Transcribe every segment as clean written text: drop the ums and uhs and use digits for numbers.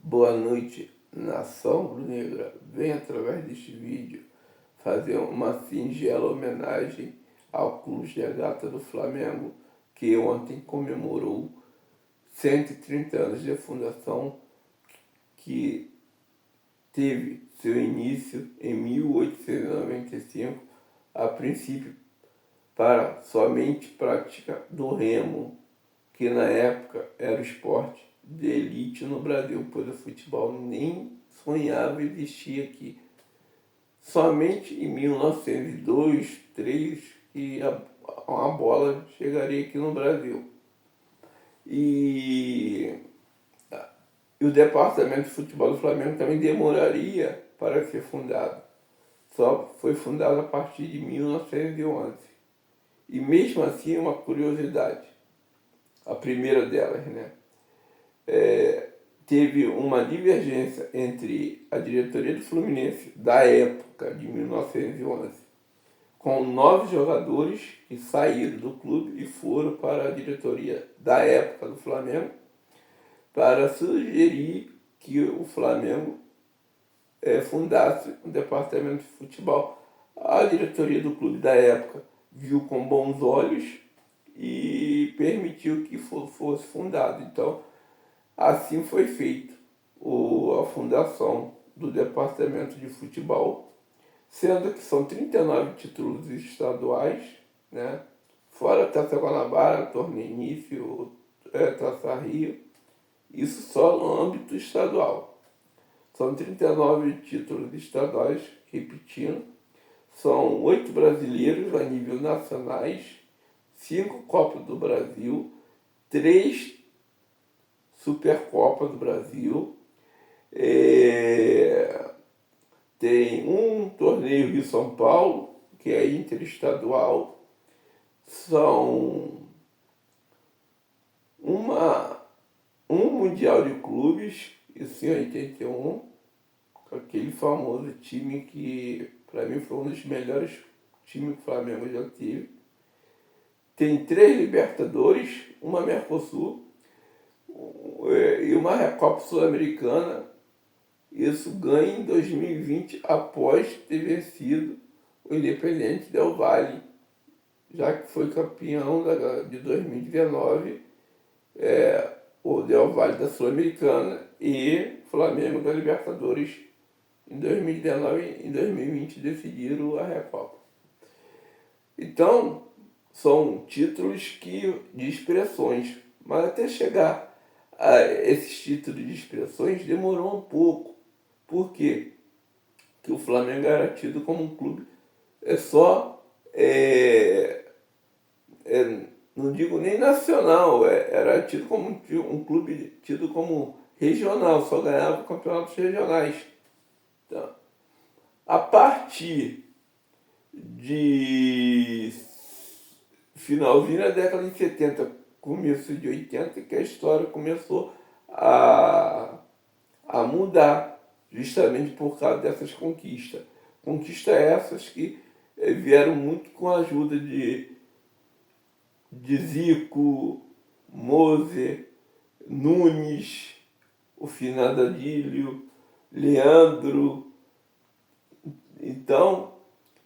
Boa noite, nação rubro-negra. Venho através deste vídeo fazer uma singela homenagem ao Clube de Regata do Flamengo, que ontem comemorou 130 anos de fundação, que teve seu início em 1895, a princípio para somente prática do remo, que na época era o esporte de elite no Brasil, pois o futebol nem sonhava existir aqui. Somente em 1902, 3 que uma bola chegaria aqui no Brasil. E o departamento de futebol do Flamengo também demoraria para ser fundado. Só foi fundado a partir de 1911. E mesmo assim, uma curiosidade, a primeira delas, né? Teve uma divergência entre a diretoria do Fluminense da época de 1911, com 9 jogadores que saíram do clube e foram para a diretoria da época do Flamengo para sugerir que o Flamengo fundasse um departamento de futebol. A diretoria do clube da época viu com bons olhos e permitiu que fosse fundado. Então, assim foi feito a fundação do departamento de futebol, sendo que são 39 títulos estaduais, né? Fora Taça Guanabara, Torneio Início, Taça Rio, isso só no âmbito estadual. São 39 títulos estaduais, repetindo, são 8 brasileiros a nível nacionais, 5 Copas do Brasil, 3 Supercopa do Brasil, tem um torneio Rio-São Paulo, que é interestadual, são um Mundial de Clubes, isso em 81, com aquele famoso time que para mim foi um dos melhores times que o Flamengo já teve. Tem 3 Libertadores, uma Mercosul e uma Recopa Sul-Americana. Isso ganha em 2020 após ter vencido o Independente Del Valle, já que foi campeão de 2019, o Del Valle da Sul-Americana e Flamengo da Libertadores em 2019 e em 2020 decidiram a Recopa. Então, são títulos de expressões, mas até chegar a esses títulos de expressões demorou um pouco. Por quê? Porque o Flamengo era tido como um clube não digo nem nacional, era tido como um clube tido como regional, só ganhava campeonatos regionais. Então, a partir de finalzinho da década de 70, começo de 80, que a história começou a mudar, justamente por causa dessas conquistas. Conquistas essas que vieram muito com a ajuda de Zico, Moser, Nunes, o finado Adílio, Leandro. Então,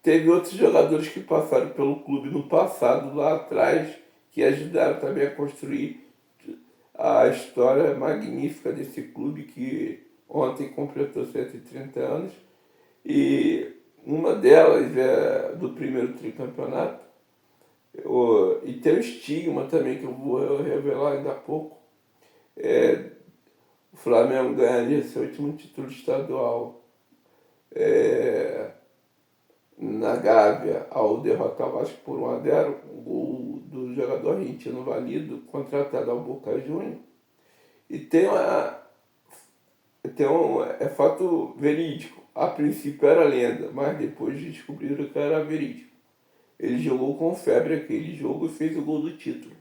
teve outros jogadores que passaram pelo clube no passado, lá atrás, que ajudaram também a construir a história magnífica desse clube que ontem completou 130 anos. E uma delas é do primeiro tricampeonato. E tem um estigma também que eu vou revelar ainda há pouco. O Flamengo ganharia seu último título estadual na Gávea ao derrotar o Vasco por 1-0, um gol do jogador argentino Valido, contratado ao Boca Juniors. E é fato verídico. A princípio era lenda, mas depois descobriram que era verídico. Ele jogou com febre aquele jogo e fez o gol do título,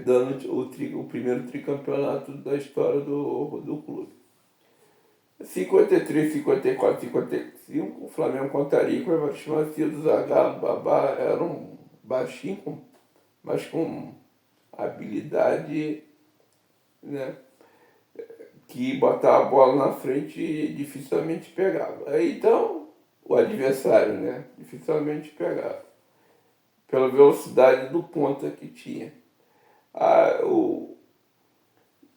dando o primeiro tricampeonato da história do clube. 53, 54, 55, o Flamengo contaria com o Evaristo Macedo, Zagallo, Babá, era um baixinho, mas com habilidade, né, que botava a bola na frente e dificilmente pegava. Aí, então, o adversário, né? Dificilmente pegava. Pela velocidade do ponta que tinha.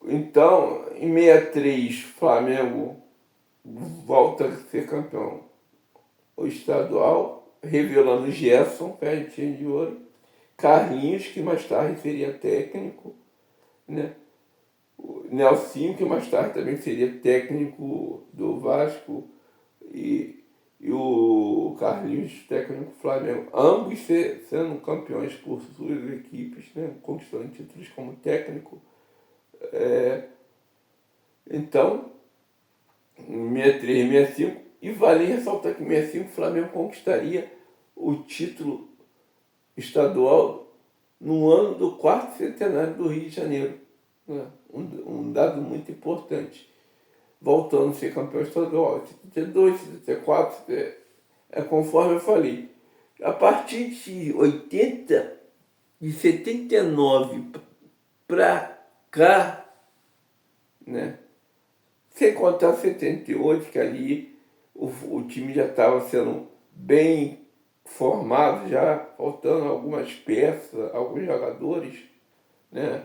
Então, em 63, Flamengo volta a ser campeão estadual, revelando Gerson, perninha de ouro, Carlinhos, que mais tarde seria técnico, né? O Nelsinho, que mais tarde também seria técnico do Vasco, e o Carlinhos, técnico do Flamengo, ambos sendo campeões por suas equipes, né? Conquistando títulos como técnico. Então, em 63 e 65, e vale ressaltar que em 65 o Flamengo conquistaria o título estadual no ano do quarto centenário do Rio de Janeiro. Né? Um dado muito importante. Voltando a ser campeão estadual, 72, 74, conforme eu falei. A partir de 80, de 79 para cá, né? Sem contar 78, que ali o time já estava sendo bem formado, já faltando algumas peças, alguns jogadores, né?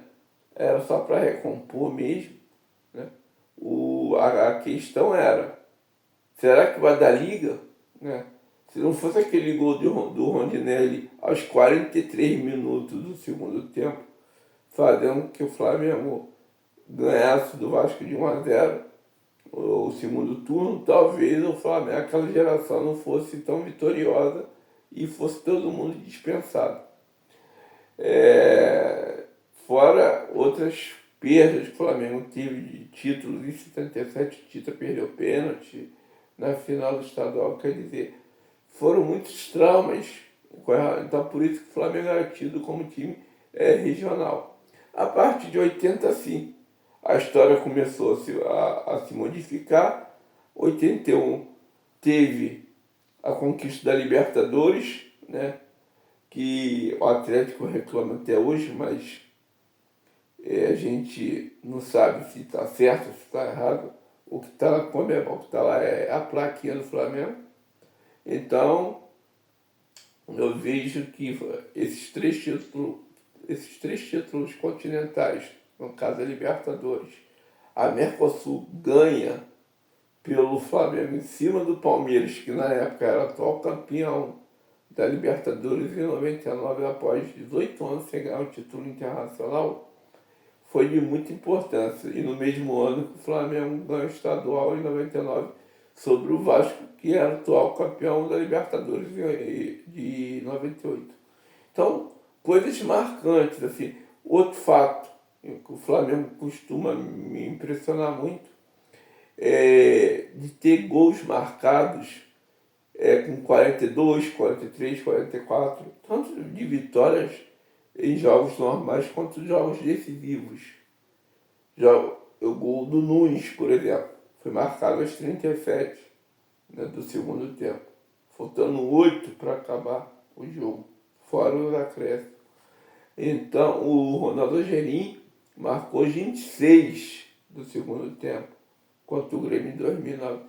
Era só para recompor mesmo. Né? A questão era, será que vai dar liga? Né? Se não fosse aquele gol do Rondinelli aos 43 minutos do segundo tempo, fazendo que o Flamengo ganhasse do Vasco de 1-0, o segundo turno, talvez o Flamengo, aquela geração não fosse tão vitoriosa e fosse todo mundo dispensado. Fora outras perdas que o Flamengo teve de títulos, em 77 o Tita perdeu pênalti na final do estadual, quer dizer, foram muitos traumas, então por isso que o Flamengo era tido como time regional. A partir de 80, sim, a história começou a se modificar. 81 teve a conquista da Libertadores, né? Que o Atlético reclama até hoje, mas a gente não sabe se está certo, se está errado. O que está lá, o que está lá é a plaquinha do Flamengo. Então, eu vejo que esses três títulos continentais, no caso a Libertadores, a Mercosul ganha pelo Flamengo em cima do Palmeiras, que na época era atual campeão da Libertadores em 99, após 18 anos sem ganhar o título internacional, foi de muita importância. E no mesmo ano que o Flamengo ganhou o estadual, em 99, sobre o Vasco, que era atual campeão da Libertadores de 98. Então, coisas marcantes, assim. Outro fato que o Flamengo costuma me impressionar muito é de ter gols marcados com 42, 43, 44, tanto de vitórias em jogos normais quanto jogos decisivos. O gol do Nunes, por exemplo, foi marcado aos 37, né, do segundo tempo, faltando 8 para acabar o jogo, fora os acréscimos. Então, o Ronaldo Angelim marcou 26 do segundo tempo, contra o Grêmio em 2009.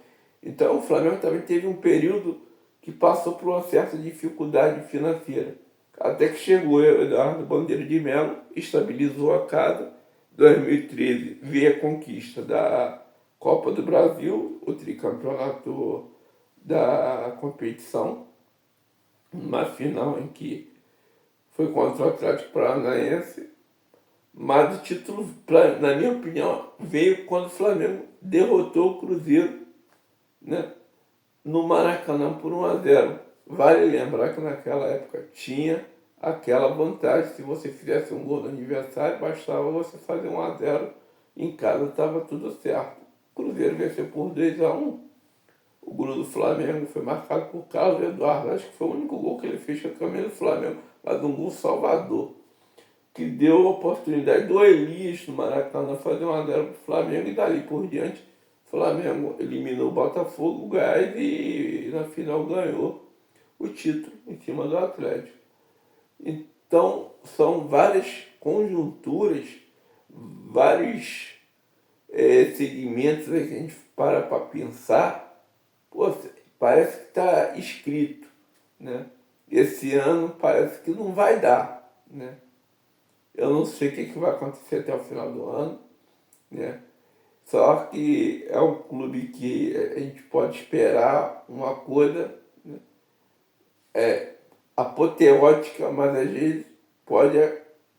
Então, o Flamengo também teve um período que passou por uma certa dificuldade financeira. Até que chegou o Eduardo Bandeira de Mello, estabilizou a casa. 2013 veio a conquista da Copa do Brasil, o tricampeonato da competição, uma final em que foi contra o Atlético Paranaense, mas o título, na minha opinião, veio quando o Flamengo derrotou o Cruzeiro, né, no Maracanã por 1-0. Vale lembrar que naquela época tinha aquela vantagem, se você fizesse um gol no aniversário, bastava você fazer 1-0, em casa estava tudo certo. O Cruzeiro venceu por 2-1. O gol do Flamengo foi marcado por Carlos Eduardo, acho que foi o único gol que ele fez com a camisa do Flamengo, mas um gol salvador, que deu a oportunidade do Elias no Maracanã fazer 1-0 para o Flamengo, e dali por diante o Flamengo eliminou o Botafogo, o Goiás, e na final ganhou o título em cima do Atlético. Então são várias conjunturas, vários segmentos aí que a gente para pensar, pô, parece que está escrito, né? Esse ano parece que não vai dar, né? Eu não sei o que vai acontecer até o final do ano, né? Só que é um clube que a gente pode esperar uma coisa, né, apoteótica, mas às vezes pode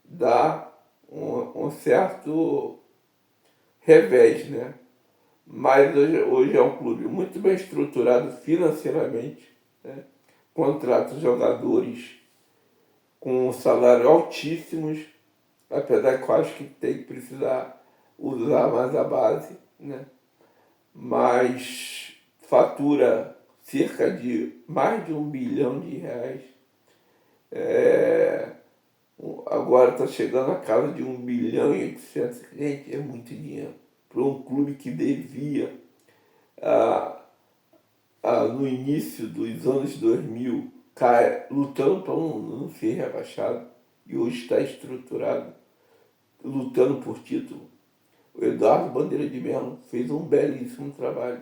dar um certo revés, né? Mas hoje é um clube muito bem estruturado financeiramente, né? Contrata jogadores com salários altíssimos, apesar que eu acho que tem que precisar usar mais a base, né? Mas fatura cerca de mais de R$ 1 bilhão. Agora está chegando a casa de 1,8 bilhão. Gente, é muito dinheiro para um clube que devia, ah, no início dos anos 2000, lutando para não ser rebaixado, e hoje está estruturado, lutando por título. O Eduardo Bandeira de Mello fez um belíssimo trabalho.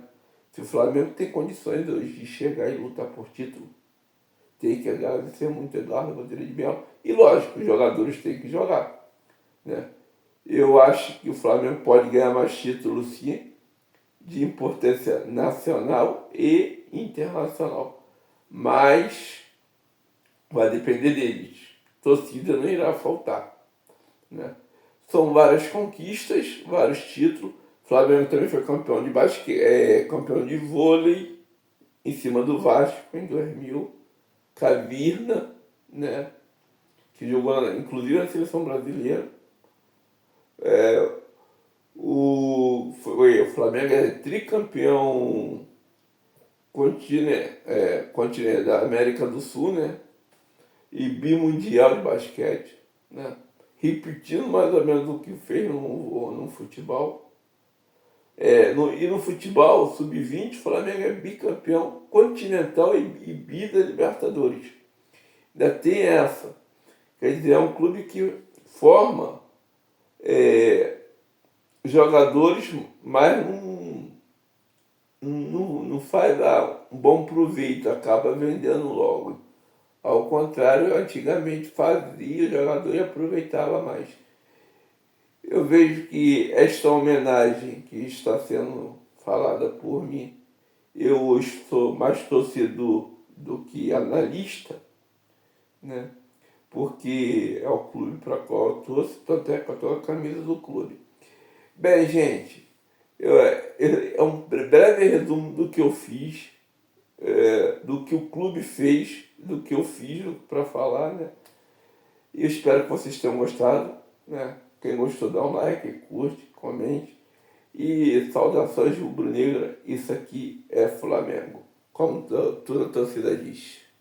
Se o Flamengo tem condições hoje de chegar e lutar por título, tem que agradecer muito Eduardo Bandeira de Mello. E lógico, os jogadores têm que jogar, né? Eu acho que o Flamengo pode ganhar mais títulos, sim, de importância nacional e internacional. Mas vai depender deles. Torcida não irá faltar, né? São várias conquistas, vários títulos. O Flamengo também foi campeão de basquete, campeão de vôlei em cima do Vasco em 2000. Cavirna, né? Que jogou inclusive na seleção brasileira. O Flamengo é tricampeão continente da América do Sul, né? E bimundial de basquete, né? Repetindo mais ou menos o que fez no futebol. E no futebol, sub-20, o Flamengo é bicampeão continental e bi da Libertadores. Ainda tem essa. Quer dizer, é um clube que forma jogadores, mas não faz um bom proveito, acaba vendendo logo. Ao contrário, antigamente fazia o jogador e aproveitava mais. Eu vejo que esta homenagem que está sendo falada por mim, eu hoje sou mais torcedor do que analista, né? Porque é o clube para o qual eu torço, tanto é que eu estou a camisa do clube. Bem, gente, é um breve resumo do que eu fiz, do que o clube fez, do que eu fiz para falar, né? E eu espero que vocês tenham gostado, né? Quem gostou, dá um like, curte, comente. E saudações rubro-negra, isso aqui é Flamengo, como toda a torcida diz.